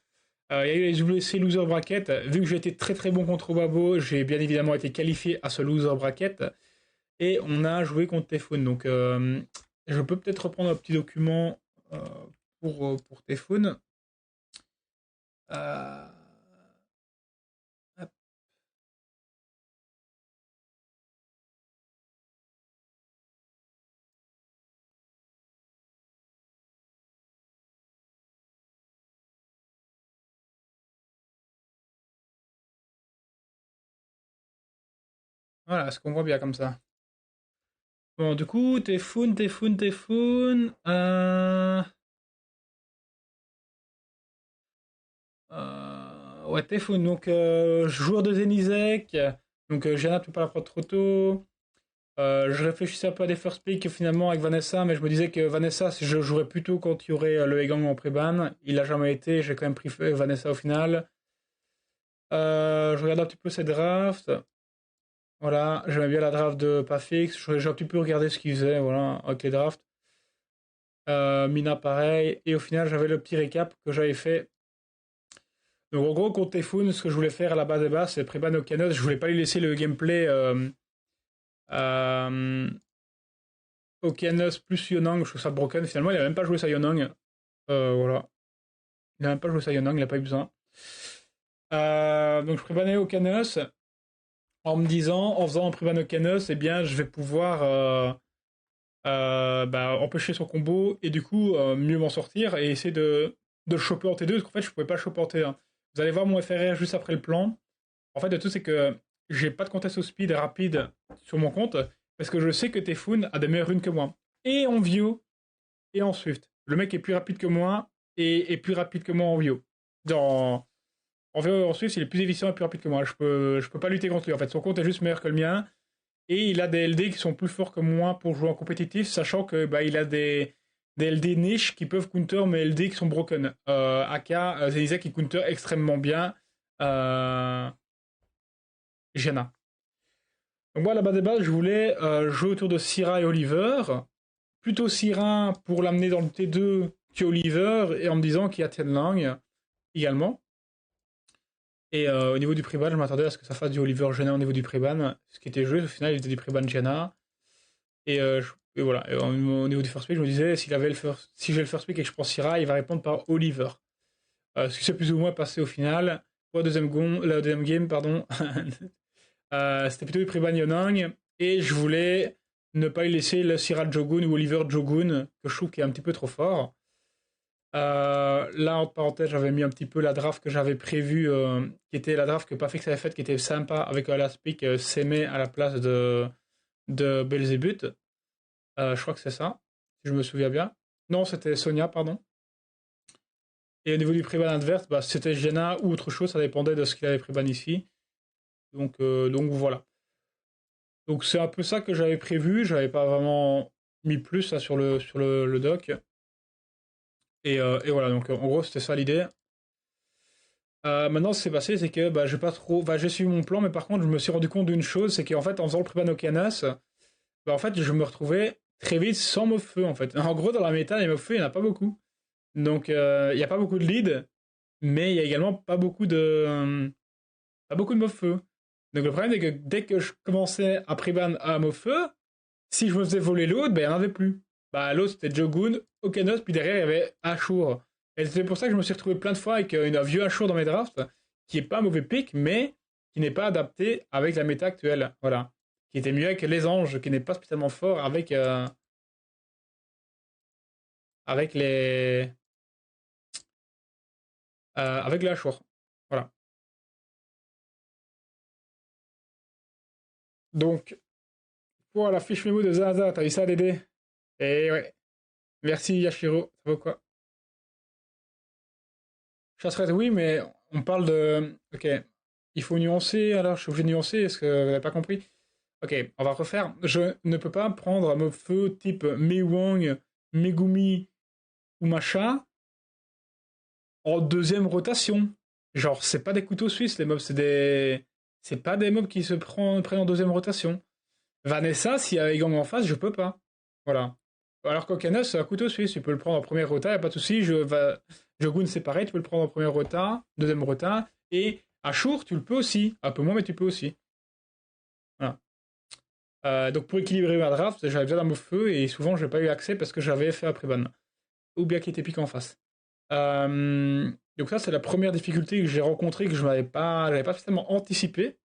il y a eu les WC Loser Bracket. Vu que j'ai été très très bon contre Wabo, j'ai bien évidemment été qualifié à ce Loser Bracket. Et on a joué contre Typhoon. Donc, je peux peut-être reprendre un petit document pour Typhoon. Euh, voilà, est-ce qu'on voit bien comme ça? Bon, du coup, Typhoon. Ouais, Typhoon. Donc, joueur de Zenizek. Donc, Gianna, tu peux pas la prendre trop tôt. Je réfléchissais un peu à des first pick finalement avec Vanessa, mais je me disais que Vanessa, si je jouerais plutôt quand il y aurait le Egang en pré-ban. Il a jamais été, j'ai quand même pris Vanessa au final. Je regarde un petit peu ses drafts. Voilà, j'aimais bien la draft de Pafix. J'ai un petit peu regardé ce qu'il faisait, voilà, avec les drafts. Mina pareil. Et au final, j'avais le petit récap que j'avais fait. Donc en gros, contre Typhoon, ce que je voulais faire à la base des bases, c'est Preban Okanos. Je voulais pas lui laisser le gameplay euh, Okanos plus Yonang. Je trouve ça broken. Finalement, il a même pas joué sa Yonang. Voilà. Il a même pas joué sa Yonang, il a pas eu besoin. Donc je prébanais Okanos en me disant, en faisant un Preban Okanos, eh bien, je vais pouvoir bah, empêcher son combo et du coup mieux m'en sortir et essayer de le choper en T2 parce qu'en fait je pouvais pas le choper en T1. Vous allez voir mon FRR juste après le plan. En fait, le tout c'est que j'ai pas de contest au speed rapide sur mon compte parce que je sais que Typhoon a des meilleures runes que moi. Et en Vio et en Swift. Le mec est plus rapide que moi et plus rapide que moi en Vio. En Vio et en Swift, il est plus efficient et plus rapide que moi. Je peux pas lutter contre lui. En fait, son compte est juste meilleur que le mien. Et il a des LD qui sont plus forts que moi pour jouer en compétitif, sachant que bah, il a des LD niches qui peuvent counter mes LD qui sont broken. Aka, Zenizia qui counter extrêmement bien Jana. Donc moi, à la base des bases, je voulais jouer autour de Syrah et Oliver. Plutôt Syrah pour l'amener dans le T2 qu'Oliver, et en me disant qu'il y a Tianlang également. Et au niveau du Priban, je m'attendais à ce que ça fasse du Oliver Jana au niveau du Priban. Ce qui était joué, au final, il était du Priban Jana. Et voilà. Et au niveau du first pick, je me disais, si j'ai le first pick et que je prends Syrah, il va répondre par Oliver. Ce qui s'est plus ou moins passé au final. Pour la deuxième game, pardon. C'était plutôt du Priban Yonang. Et je voulais ne pas lui laisser le Syrah Jogun ou Oliver Jogun, que je trouve qui est un petit peu trop fort. Là, entre parenthèses, j'avais mis un petit peu la draft que j'avais prévue, qui était la draft que Pafix avait faite, qui était sympa, avec Last Pick Sémé à la place de Belzébuth. Je crois que c'est ça, si je me souviens bien. Non, c'était Sonia, pardon. Et au niveau du pré-ban adverse, bah, c'était Jena ou autre chose, ça dépendait de ce qu'il avait pré-ban ici. Donc voilà. Donc c'est un peu ça que j'avais prévu, j'avais pas vraiment mis plus là, sur le doc. Et voilà, donc en gros c'était ça l'idée. Maintenant, ce qui s'est passé, c'est que bah, j'ai pas trop. Bah, j'ai suivi mon plan, mais par contre, je me suis rendu compte d'une chose, c'est qu'en fait, en faisant le Pribano Canas, bah, en fait, je me retrouvais très vite sans mob feu, en fait. En gros, dans la méta, les mob feu, il n'y en a pas beaucoup. Donc, il n'y a pas beaucoup de lead, mais il y a également pas beaucoup de mob feu. Donc, le problème, c'est que dès que je commençais à Priban à mob feu, si je me faisais voler l'autre, ben, il n'y en avait plus. Bah, l'autre, c'était Jogun, Okanos, puis derrière, il y avait Ashur. Et c'est pour ça que je me suis retrouvé plein de fois avec un vieux Ashur dans mes drafts, qui est pas un mauvais pick, mais qui n'est pas adapté avec la méta actuelle. Voilà. Qui était mieux avec les anges, qui n'est pas spécialement fort avec avec le Ashur. Voilà. Donc, pour la fiche mémo de Zaza, t'as vu ça, Dédé? Et ouais. Merci, Yashiro. Ça vaut quoi? Chasserette, oui, mais on parle de. Ok. Il faut nuancer, alors je suis obligé de nuancer, est-ce que vous n'avez pas compris? Ok, on va refaire. Je ne peux pas prendre un mob feu type Meiwang, Megumi ou Macha en deuxième rotation. Genre, c'est pas des couteaux suisses, les mobs, c'est des. C'est pas des mobs qui prennent en deuxième rotation. Vanessa, s'il y a Egang en face, je peux pas. Voilà. Alors qu'Okana, c'est un couteau suisse, tu peux le prendre en première rota, y a pas de souci. Jogun, c'est pareil, tu peux le prendre en première rota, deuxième rota. Et Ashur, tu le peux aussi. Un peu moins, mais tu peux aussi. Voilà. Donc pour équilibrer ma draft, j'avais besoin d'un mot feu et souvent je n'ai pas eu accès parce que j'avais fait après ban. Ou bien qu'il était piqué en face. Donc ça c'est la première difficulté que j'ai rencontrée que je n'avais pas spécialement anticipé.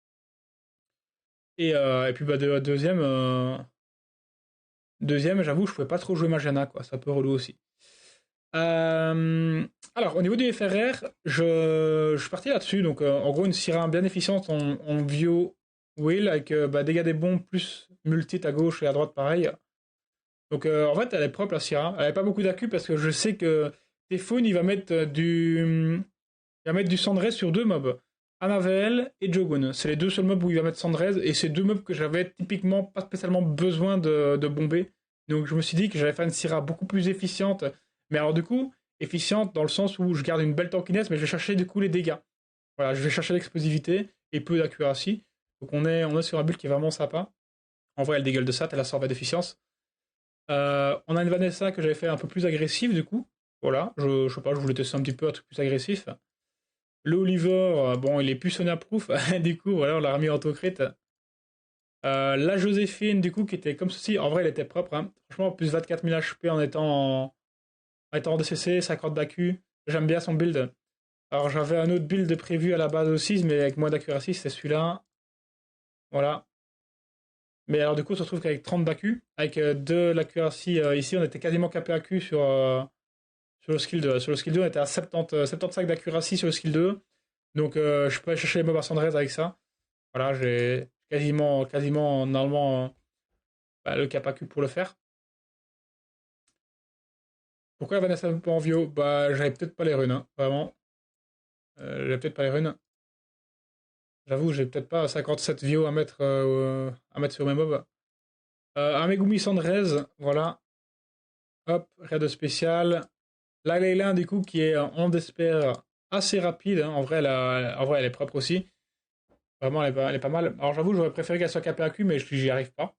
Et puis bah deuxième, j'avoue je pouvais pas trop jouer Magiana quoi, c'est un peu relou aussi. Alors au niveau du FRR, je suis parti là-dessus, donc en gros une Syrah bien efficiente en Vio Will avec bah, dégâts des bombes plus multit à gauche et à droite pareil. Donc en fait, elle est propre la Syrah. Elle n'avait pas beaucoup d'accu parce que je sais que Typhoon, il va mettre du Sandrez sur deux mobs. Anavel et Jogun. C'est les deux seuls mobs où il va mettre Sandrez et c'est deux mobs que j'avais typiquement pas spécialement besoin de bomber. Donc je me suis dit que j'allais faire une Syrah beaucoup plus efficiente. Mais alors du coup, efficiente dans le sens où je garde une belle tankiness, mais je vais chercher du coup les dégâts. Voilà, je vais chercher l'explosivité et peu d'accuracy. Donc on est sur un build qui est vraiment sympa. En vrai, elle dégueule de ça, elle a 120 d'efficience. On a une Vanessa que j'avais fait un peu plus agressive du coup. Voilà, je sais pas, je voulais tester un petit peu un truc plus agressif. Le Oliver, bon, il est plus Sonia-proof, du coup, voilà, on l'a remis en autocrit. La Joséphine, du coup, qui était comme ceci, en vrai, elle était propre. Hein. Franchement, plus 24 000 HP en étant en DCC, 50 d'AQ. J'aime bien son build. Alors, j'avais un autre build prévu à la base aussi, mais avec moins d'accuracy, c'était celui-là. Voilà. Mais alors, du coup, on se retrouve qu'avec 30 d'AQ, avec de l'accuracy ici, on était quasiment capé AQ sur le skill 2. Sur le skill 2, on était à 75 d'accuracy sur le skill 2. Donc, je peux aller chercher les mobs à Sandrez avec ça. Voilà, j'ai quasiment normalement bah, le cap AQ pour le faire. Pourquoi Vanessa pas en Vio? Bah, j'avais peut-être pas les runes, hein, vraiment. J'avais peut-être pas les runes. J'avoue, j'ai peut-être pas 57 Vio à mettre sur mes mobs. Un Megumi Sandrez, voilà. Hop, raid spécial. La Leyline, du coup, qui est en despair assez rapide. Hein. En vrai, elle est propre aussi. Vraiment, elle est pas mal. Alors, j'avoue, j'aurais préféré qu'elle soit KPAQ, mais j'y arrive pas.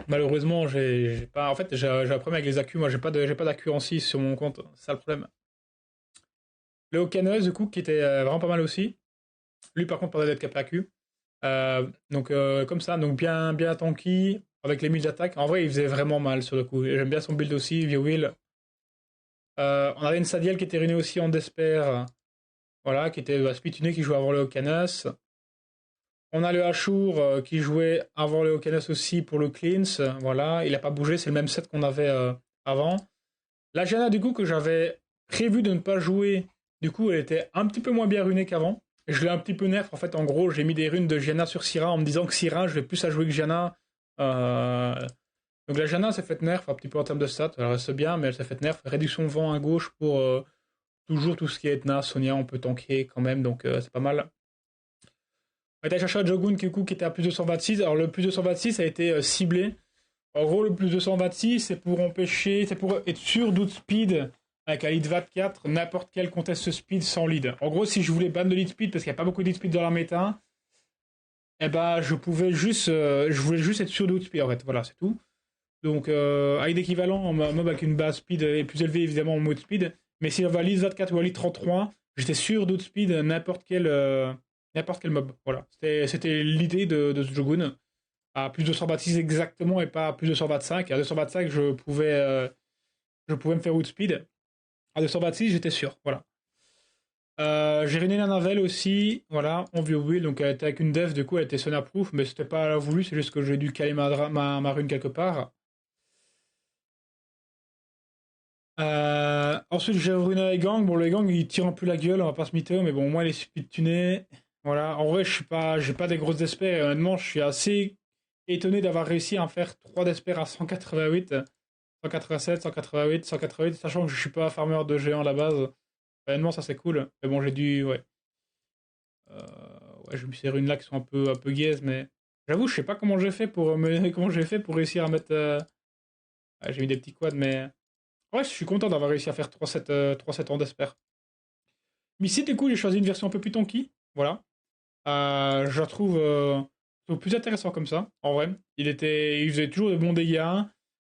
Malheureusement, j'ai pas. En fait, j'ai un problème avec les accus. Moi, j'ai pas d'accu en 6 sur mon compte. C'est ça le problème. Le Okanos, du coup, qui était vraiment pas mal aussi. Lui, par contre, parlait d'être KPAQ. Donc, comme ça, donc bien tanky, avec les 1000 d'attaque. En vrai, il faisait vraiment mal sur le coup. J'aime bien son build aussi, via Will. On avait une Sadiel qui était ruinée aussi en Despair. Voilà, qui était Spituné qui jouait avant le Okanos. On a le Ashur qui jouait avant le Okanos aussi pour le Cleanse. Voilà, il n'a pas bougé, c'est le même set qu'on avait avant. La Jana, du coup, que j'avais prévu de ne pas jouer, du coup, elle était un petit peu moins bien runée qu'avant. Je l'ai un petit peu nerf. En fait, en gros, j'ai mis des runes de Gianna sur Syrah en me disant que Syrah, je vais plus à jouer que Gianna. Euh, Donc la Gianna s'est fait nerf un petit peu en termes de stats. Elle reste bien, mais elle s'est fait nerf. Réduction vent à gauche pour toujours tout ce qui est Etna, Sonia, on peut tanker quand même, donc c'est pas mal. On a été chercher un Jogun qui était à plus de 126. Alors le plus de 126 a été ciblé. En gros, le plus de 126, c'est pour empêcher, c'est pour être sûr d'outspeed avec un lead 24, n'importe quel contest speed sans lead. En gros, si je voulais ban de lead speed parce qu'il n'y a pas beaucoup de lead speed dans la méta, eh ben, je voulais juste être sûr de speed en fait. Voilà, c'est tout. Donc, avec d'équivalent en mob avec une base speed est plus élevée évidemment en mode speed. Mais si on va lead 24 ou à lead 33, j'étais sûr d'outspeed n'importe quel mob. Voilà. C'était l'idée de ce Jogun. À plus de 226 exactement et pas à plus de 225. À 225, je pouvais me faire outspeed. À 226, j'étais sûr. Voilà. J'ai réuni la Navel aussi, voilà, en view build, donc elle était avec une dev, du coup elle était sonar proof, mais c'était pas voulu, c'est juste que j'ai dû caler ma rune quelque part. Ensuite j'ai ruiné les gangs, bon les gangs ils tirent un peu la gueule, on va pas se mytho, mais bon au moins les speed tunés. Voilà, en vrai j'ai pas des grosses espères, et honnêtement je suis assez étonné d'avoir réussi à en faire 3 d'espères à 188, 187, 188, 188, sachant que je suis pas farmer de géant à la base. Honnêtement ça c'est cool, mais bon j'ai dû, ouais. Ouais, je me suis une là qui sont un peu gaze, mais j'avoue, je sais pas comment j'ai fait pour comment j'ai fait pour réussir à mettre. Ouais, j'ai mis des petits quads, mais ouais, je suis content d'avoir réussi à faire 3-7 ans d'espère. Mais si du coup, j'ai choisi une version un peu plus tanky, voilà. Je la trouve plus intéressant comme ça, en vrai. Il faisait toujours de bons dégâts,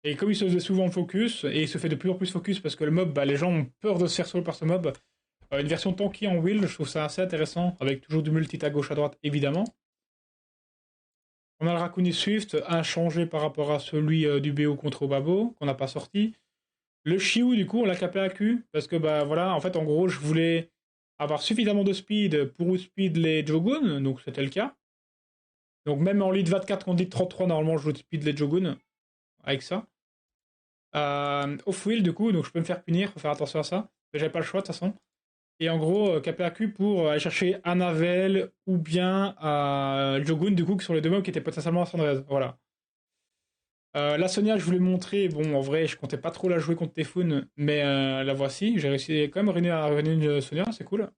et comme il se faisait souvent focus, et il se fait de plus en plus focus parce que le mob, bah, les gens ont peur de se faire solo par ce mob. Une version tanky en will, je trouve ça assez intéressant, avec toujours du multi à gauche à droite, évidemment. On a le Raccoon Swift inchangé par rapport à celui du BO contre Obabo, qu'on n'a pas sorti. Le Shiu, du coup, on l'a capé à Q, parce que, bah voilà, en fait, en gros, je voulais avoir suffisamment de speed pour outspeed les Jogun, donc c'était le cas. Donc même en lead 24 contre lead 33, normalement, je outspeed les Jogun, avec ça. Off-wheel, du coup, donc je peux me faire punir, faut faire attention à ça. Mais j'avais pas le choix, de toute façon. Et en gros, KPAQ pour aller chercher Anavel ou bien Jogun, du coup, qui sont les deux mobs qui étaient potentiellement à Sandrez. Voilà. La Sonia, je voulais montrer. Bon, en vrai, je comptais pas trop la jouer contre Tefun, mais la voici. J'ai réussi quand même à revenir une Sonia, c'est cool.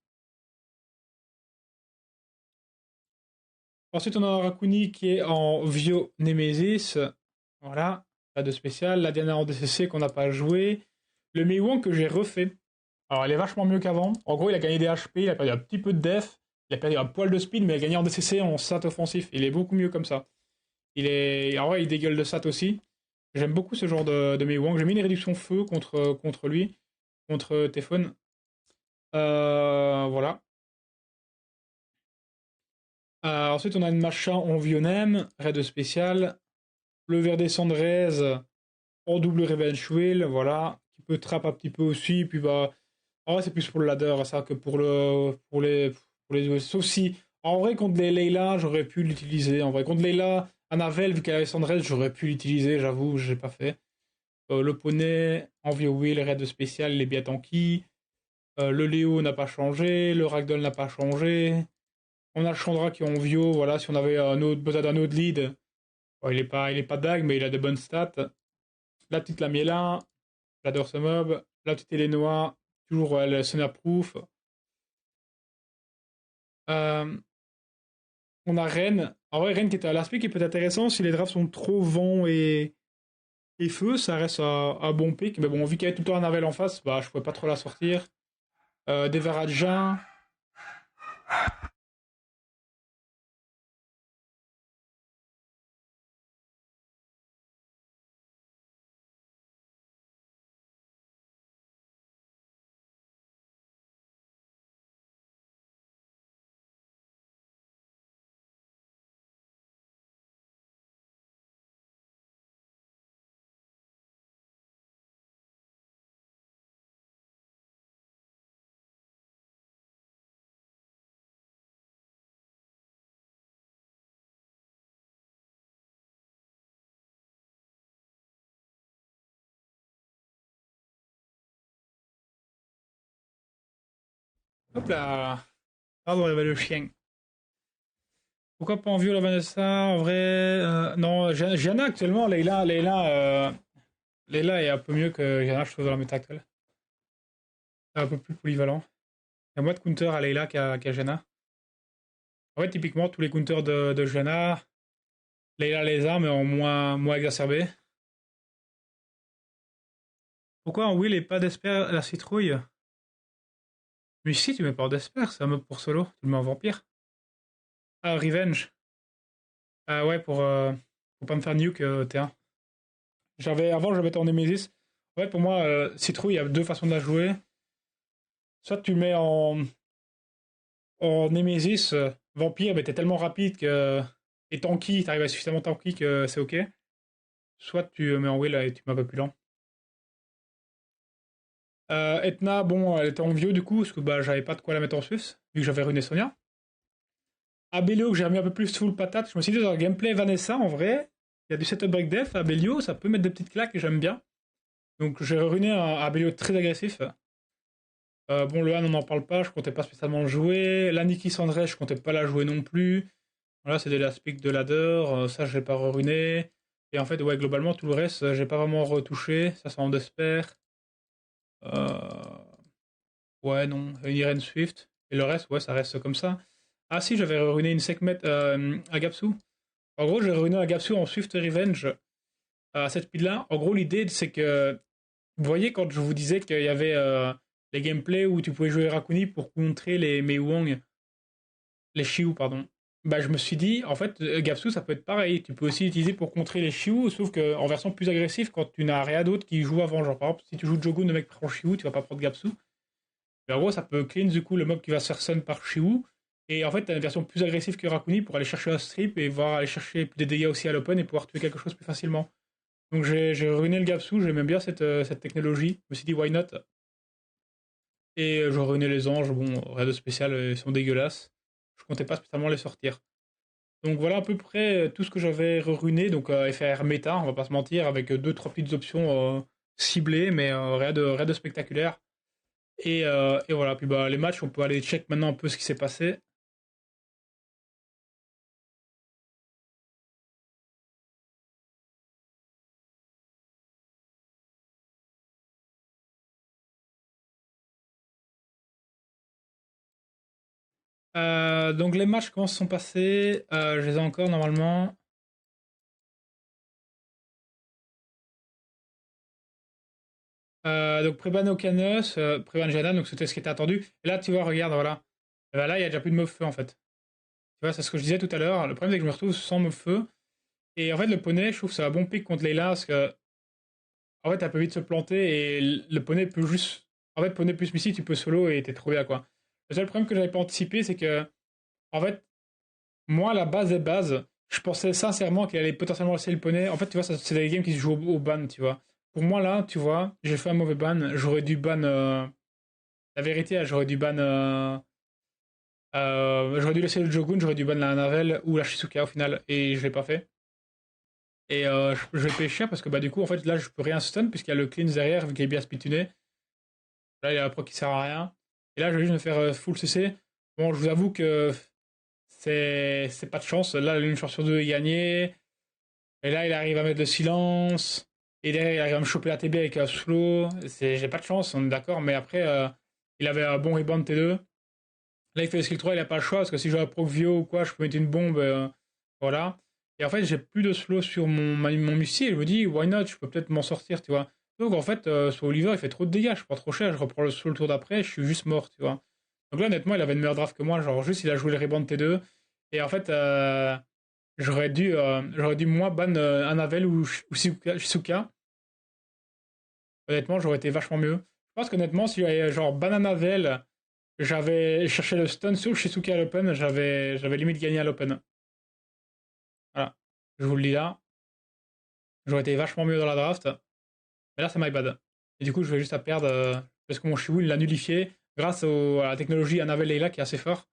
Ensuite, on a un Rakuni qui est en Vio Nemesis. Voilà, pas de spécial. La Diana en DCC qu'on n'a pas joué. Le Meiwang que j'ai refait. Alors, elle est vachement mieux qu'avant. En gros, il a gagné des HP, il a perdu un petit peu de def, il a perdu un poil de speed, mais il a gagné en DCC en stat offensif. Il est beaucoup mieux comme ça. En vrai, il dégueule de stat aussi. J'aime beaucoup ce genre de Mei Wang. J'ai mis une réduction feu contre lui, contre Tefon. Voilà. Ensuite, on a une Macha en Vionem, raid spécial. Le Verdé Cendrez en double Revenge Wheel, voilà. Qui peut trap un petit peu aussi. Puis bah, en vrai, c'est plus pour le ladder, ça, que pour les. Sauf si, en vrai, contre les Leila, j'aurais pu l'utiliser. En vrai, contre Leila, Anavel, vu qu'elle avait Cendrez, j'aurais pu l'utiliser, j'avoue, j'ai pas fait. Le poney, Envie Wheel, raid spécial, les Biatanki. Le Léo n'a pas changé, le Ragdoll n'a pas changé. On a le Chandra qui est en Vio, voilà, si on avait besoin d'un autre lead. Bon, il est pas dag, mais il a de bonnes stats. La petite Lamiela, j'adore ce mob. La petite Elenoa, toujours elle sonner proof. Euh, on a Rennes. En vrai, Rennes qui était à l'aspect qui peut être intéressant. Si les drafts sont trop vent et feu, ça reste un bon pick. Mais bon, vu qu'il y avait tout le temps un Navel en face, bah, je pouvais pas trop la sortir. Des Varadja. Hop là. Pardon, il y avait le chien. Pourquoi pas en vieux la Vanessa? En vrai, non, Gianna actuellement, Leila est un peu mieux que Gianna, je trouve, dans la méta actuelle. C'est un peu plus polyvalent. Il y a moins de counter à Leila qu'à Gianna. En fait, typiquement, tous les counters de Gianna, Leila les a, mais en moins exacerbé. Pourquoi en Will et pas d'Esper la citrouille? Mais si, tu mets pas d'Esper, c'est un mob pour solo. Tu le mets en vampire. Ah, Revenge. Ah ouais, pour pas me faire nuke T1. Avant, je le mettais en Nemesis. Ouais, pour moi, citrouille, il y a deux façons de la jouer. Soit tu mets en Nemesis, vampire, mais t'es tellement rapide et tanky, t'arrives à être suffisamment tanky que c'est ok. Soit tu mets en Will et tu mets un peu plus lent. Etna, bon, elle était en vieux du coup, parce que bah, j'avais pas de quoi la mettre en Suisse, vu que j'avais ruiné Sonia. Abelio, que j'ai remis un peu plus full patate, je me suis dit dans le gameplay Vanessa, en vrai, il y a du setup break def, Abelio, ça peut mettre des petites claques et j'aime bien. Donc j'ai ruiné un Abelio très agressif. Bon, le Han, on n'en parle pas, je comptais pas spécialement le jouer. La Nikki Sandray, je comptais pas la jouer non plus. Voilà, c'est des last pick de ladder, ça j'ai pas ruiné. Et en fait, ouais, globalement, tout le reste, j'ai pas vraiment retouché, ça en espère. Euh, Ouais, non, une Irene Swift. Et le reste, ouais, ça reste comme ça. Ah si, j'avais ruiné une Sekhmet Agapsu. En gros, j'ai ruiné Agapsu en Swift Revenge à cette pile-là. En gros, l'idée, c'est que, vous voyez, quand je vous disais qu'il y avait les gameplays où tu pouvais jouer Rakuni pour contrer les Mei Wang, les Shiu, pardon. Bah, je me suis dit, en fait, Agapsu, ça peut être pareil. Tu peux aussi l'utiliser pour contrer les Shiu, sauf qu'en version plus agressive, quand tu n'as rien d'autre qui joue avant. Genre, par exemple, si tu joues Jogun, le mec prend Shiu, tu vas pas prendre Gapsu. Mais en gros, ça peut clean du coup le mob qui va se faire stun par Shiwu. Et en fait, t'as une version plus agressive que Rakuni pour aller chercher un strip et voir aller chercher des dégâts aussi à l'open et pouvoir tuer quelque chose plus facilement. Donc j'ai ruiné le Gapsu, j'aimais bien cette technologie. Je me suis dit, why not? Et je ruiné les anges, bon, rien de spécial, ils sont dégueulasses. Je comptais pas spécialement les sortir. Donc voilà à peu près tout ce que j'avais ruiné. Donc FR méta, on va pas se mentir, avec deux, trois petites options ciblées, mais rien de spectaculaire. Et voilà, puis bah, les matchs, on peut aller check maintenant un peu ce qui s'est passé. Donc les matchs, comment se sont passés? Je les ai encore normalement. Donc Preban Ocanos, Preban Jana, donc c'était ce qui était attendu. Et là, tu vois, regarde, voilà. Et ben là, il y a déjà plus de meuf feu en fait. Tu vois, c'est ce que je disais tout à l'heure. Le problème, c'est que je me retrouve sans meuf feu. Et en fait, le poney, je trouve que c'est un bon pick contre Leila parce que, en fait, elle peut vite se planter et le poney peut juste. En fait, poney plus Missy, tu peux solo et t'es trop bien, quoi. Le seul problème que j'avais pas anticipé, c'est que, en fait, moi, la base des bases, je pensais sincèrement qu'il allait potentiellement laisser le poney. En fait, tu vois, c'est des games qui se jouent au ban, tu vois. Pour moi, là, tu vois, j'ai fait un mauvais ban. J'aurais dû ban. La vérité, j'aurais dû ban. J'aurais dû laisser le Jogun, j'aurais dû ban la Navel ou la Shizuka au final, et je l'ai pas fait. Et je vais payer cher parce que bah, du coup, en fait, là, je peux rien stun puisqu'il y a le cleanse derrière, vu qu'il est bien spituné. Là, il y a la proc qui sert à rien. Et là, je vais juste me faire full CC. Bon, je vous avoue que c'est pas de chance. Là, une chance sur deux est gagnée. Et là, il arrive à mettre le silence. Et derrière, il arrive à me choper la TB avec un slow. J'ai pas de chance, on est d'accord. Mais après, il avait un bon rebound T2. Là, il fait le skill 3, il a pas le choix. Parce que si je joue à Procvio ou quoi, je peux mettre une bombe. Voilà. Et en fait, j'ai plus de slow sur mon Musti. Et je me dis, why not? Je peux peut-être m'en sortir, tu vois. Donc en fait, sur Oliver, il fait trop de dégâts. Je prends trop cher. Je reprends le slow le tour d'après. Je suis juste mort, tu vois. Donc là, honnêtement, il avait une meilleure draft que moi. Genre, juste, il a joué le rebound T2. Et en fait, j'aurais dû moi ban Anavel ou Shizuka. Honnêtement, j'aurais été vachement mieux. Je pense qu'honnêtement, si j'avais genre ban Anavel, j'avais cherché le stun sur Shizuka à l'open, j'avais limite gagné à l'open. Voilà, je vous le dis là. J'aurais été vachement mieux dans la draft. Mais là, c'est my bad. Et du coup, je vais juste à perdre parce que mon Shiwu, il l'a nullifié grâce à la technologie Anavel Leila qui est assez fort.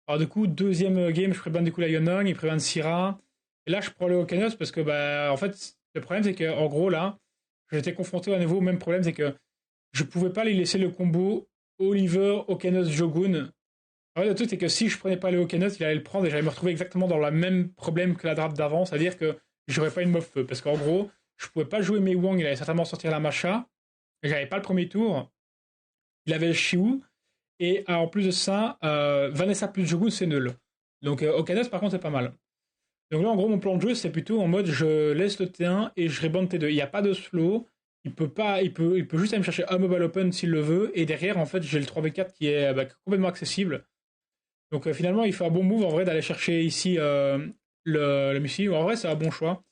Alors du coup, deuxième game, je prébanne du coup la Yonong, il prébanne Syrah. Et là, je prends le Okanos parce que, bah, en fait, le problème, c'est qu'en gros, là, j'étais confronté à nouveau au même problème, c'est que je pouvais pas lui laisser le combo Oliver, Okanos, Jogun. En fait, le truc, c'est que si je prenais pas le Okanos, il allait le prendre et j'allais me retrouver exactement dans le même problème que la draft d'avant, c'est-à-dire que j'aurais pas une mob feu. Parce qu'en gros, je pouvais pas jouer Mei Wang, il allait certainement sortir la Macha. J'avais pas le premier tour. Il avait le Shiwu. Et en plus de ça, Vanessa plus Jogun, c'est nul. Donc Okanos, par contre, c'est pas mal. Donc là, en gros, mon plan de jeu, c'est plutôt en mode je laisse le T1 et je rebande T2. Il n'y a pas de slow. Il peut pas, il peut juste aller me chercher un mobile open s'il le veut. Et derrière, en fait, j'ai le 3v4 qui est complètement accessible. Donc finalement, il fait un bon move en vrai d'aller chercher ici le missile. En vrai, c'est un bon choix.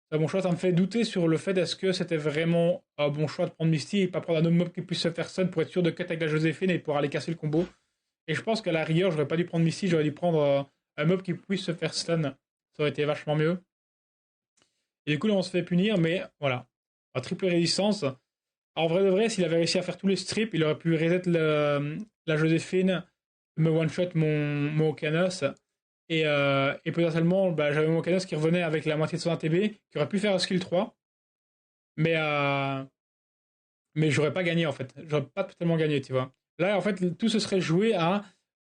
C'est un bon choix. Ça me fait douter sur le fait est-ce que c'était vraiment un bon choix de prendre Misty et pas prendre un autre mob qui puisse se faire stun pour être sûr de cut avec la Joséphine et pour aller casser le combo. Et je pense qu'à la rigueur, j'aurais pas dû prendre Misty, j'aurais dû prendre un mob qui puisse se faire stun. Ça aurait été vachement mieux. Et du coup, là, on se fait punir, mais voilà. En triple résistance. En vrai de vrai, s'il avait réussi à faire tous les strips, il aurait pu reset la Joséphine, me one-shot mon Okanos. Et potentiellement, j'avais mon Okanos qui revenait avec la moitié de son ATB, qui aurait pu faire un skill 3. Mais, euh, mais j'aurais pas gagné, en fait. J'aurais pas totalement gagné, tu vois. Là, en fait, tout se serait joué à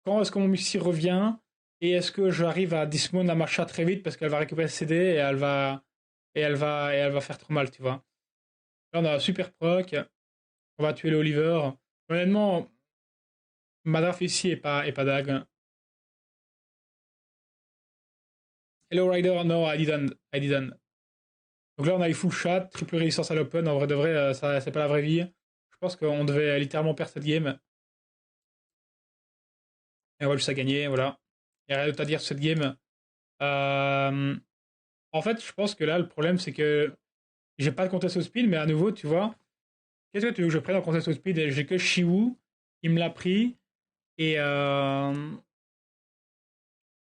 quand est-ce que mon Missy revient et est-ce que j'arrive à dismount la Macha très vite parce qu'elle va récupérer ce CD et elle va faire trop mal, tu vois. Là, on a un super proc. On va tuer le Oliver. Honnêtement, ma draft ici est pas dague. Hello Rider, no, I didn't. I didn't. Donc là, on a eu full shot, triple résistance à l'open. En vrai de vrai, ça, c'est pas la vraie vie. Je pense qu'on devait littéralement perdre cette game. Et on va juste à gagner, voilà. Il n'y a rien d'autre à dire sur cette game. Euh, En fait, je pense que là, le problème, c'est que j'ai pas de contest au speed, mais à nouveau, tu vois, qu'est-ce que tu veux que je prenne en contest au speed? J'ai que Shiwu, il me l'a pris, et, euh,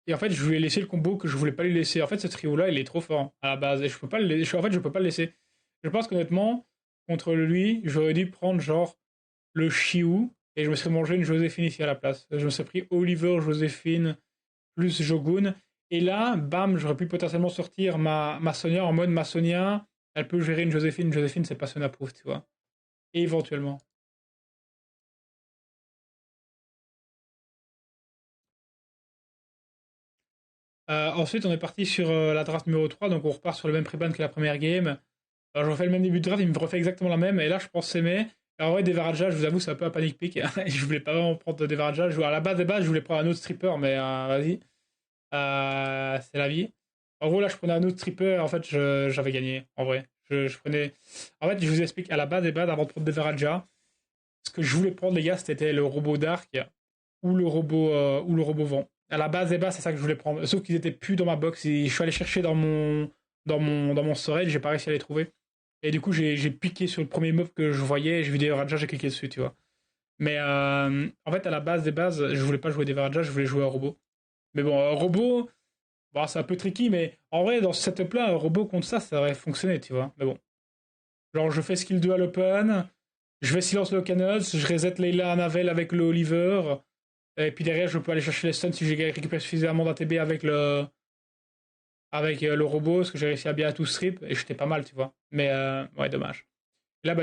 et en fait, je lui ai laissé le combo que je voulais pas lui laisser. En fait, ce trio-là, il est trop fort à la base, et je peux pas le laisser. En fait, je peux pas le laisser. Je pense qu'honnêtement, contre lui, j'aurais dû prendre genre le Shiwu, et je me serais mangé une Joséphine ici à la place. Je me serais pris Oliver, Joséphine, plus Jogun. Et là, bam, j'aurais pu potentiellement sortir ma Sonia en mode ma Sonia, elle peut gérer une Joséphine. Une Joséphine, c'est pas Sonia Proof, tu vois. Et éventuellement. Ensuite, on est parti sur la draft numéro 3, donc on repart sur le même pré-ban que la première game. Alors, je refais le même début de draft, il me refait exactement la même, et là, je pense s'aimer. Alors, ouais, Devaraja, je vous avoue, c'est un peu un panic pick. Je voulais pas vraiment prendre Devaraja. À la base des bases, je voulais prendre un autre stripper, mais vas-y. C'est la vie. En gros, là, je prenais un autre stripper, en fait, j'avais gagné, en vrai. Je prenais. En fait, je vous explique, à la base des bases, avant de prendre Devaraja, ce que je voulais prendre, les gars, c'était le robot Dark ou le robot vent. À la base des bases, c'est ça que je voulais prendre. Sauf qu'ils étaient plus dans ma box. Et je suis allé chercher dans mon storage, j'ai pas réussi à les trouver. Et du coup, j'ai piqué sur le premier mob que je voyais, et j'ai vu des Raja, j'ai cliqué dessus, tu vois. Mais en fait, à la base des bases, je voulais pas jouer des Raja, je voulais jouer un robot. Mais bon, un robot, bon, c'est un peu tricky, mais en vrai, dans ce setup-là, un robot contre ça aurait fonctionné, tu vois. Mais bon. Genre, je fais skill 2 à l'open, je vais silence le Canos, je reset Leila à Navel avec le Oliver, et puis derrière, je peux aller chercher les stuns si j'ai récupéré suffisamment d'ATB avec le robot, parce que j'ai réussi à bien tout strip, et j'étais pas mal, tu vois. Mais ouais, dommage. Et là, bah,